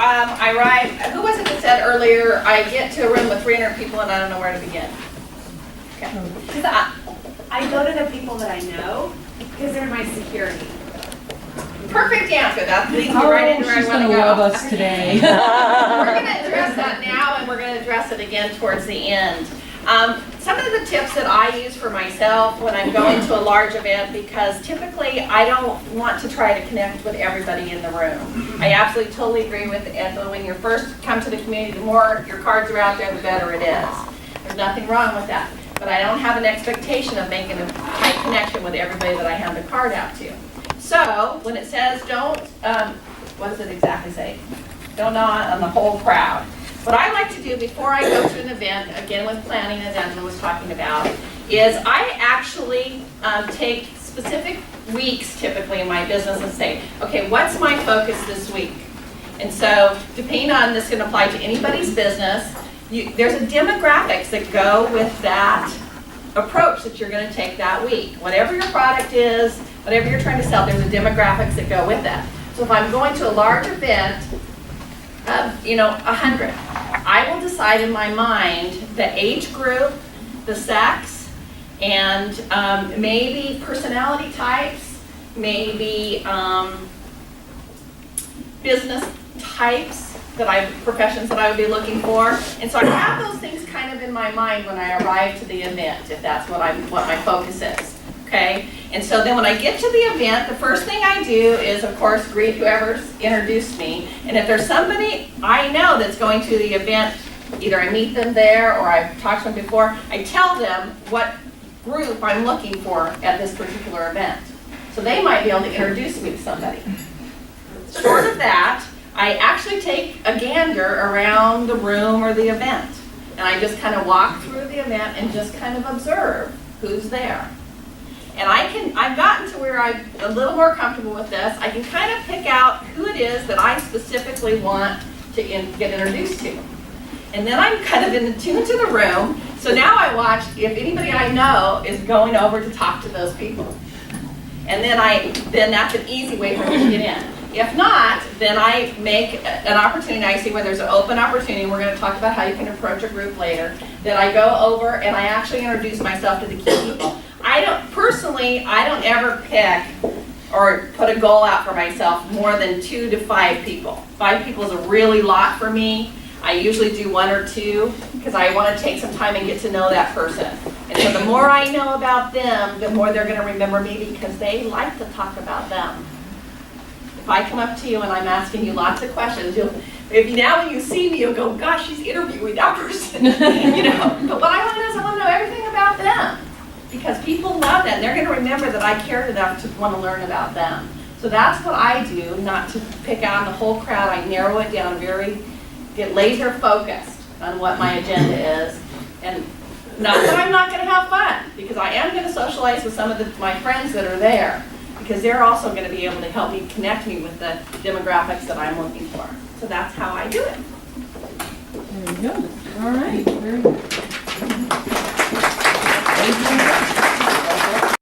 I arrive, who was it that said earlier, I get to a room with 300 people and I don't know where to begin? Okay. I go to the people that I know because they're my security. Perfect answer. That leads me right into where I she's want to gonna go. love us today. We're going to address that now, and we're going to address it again towards the end. Some of the tips that I use for myself when I'm going to a large event, because typically I don't want to try to connect with everybody in the room. I absolutely totally agree with Angela. When you first come to the community, the more your cards are out there, the better it is. There's nothing wrong with that. But I don't have an expectation of making a tight connection with everybody that I hand the card out to. So when it says don't, what does it exactly say? Don't gnaw on the whole crowd. What I like to do before I go to an event, again with planning as Angela was talking about, is I actually take specific weeks typically in my business and say, okay, what's my focus this week? And so depending on, this can apply to anybody's business, there's a demographics that go with that approach that you're going to take that week. Whatever your product is, whatever you're trying to sell, there's a demographics that go with that. So if I'm going to a large event of, 100, I will decide in my mind the age group, the sex, and maybe personality types, maybe business types, professions that I would be looking for. And so I have those things kind of in my mind when I arrive to the event, if that's what my focus is. Okay? And so then when I get to the event, the first thing I do is, of course, greet whoever's introduced me. And if there's somebody I know that's going to the event, either I meet them there or I've talked to them before, I tell them what group I'm looking for at this particular event. So they might be able to introduce me to somebody. Short of that, I actually take a gander around the room or the event. And I just kind of walk through the event and just kind of observe who's there. And I've gotten to where I'm a little more comfortable with this. I can kind of pick out who it is that I specifically want to get introduced to. And then I'm kind of in tune to the room. So now I watch if anybody I know is going over to talk to those people. And then that's an easy way for me to get in. If not, then I make an opportunity. I see where there's an open opportunity. We're going to talk about how you can approach a group later. Then I go over and I actually introduce myself to the key people. I don't ever pick or put a goal out for myself more than 2 to 5 people. 5 people is a really lot for me. I usually do 1 or 2 because I want to take some time and get to know that person. And so the more I know about them, the more they're going to remember me because they like to talk about them. If I come up to you and I'm asking you lots of questions, now when you see me, you'll go, gosh, she's interviewing that person. But what I want to do is I want to know everything about them. Because people love that, and they're going to remember that I cared enough to want to learn about them. So that's what I do, not to pick out the whole crowd. I narrow it down get laser focused on what my agenda is. And not that I'm not going to have fun, because I am going to socialize with some of my friends that are there, because they're also going to be able to help me connect me with the demographics that I'm looking for. So that's how I do it. There you go. All right. Very good.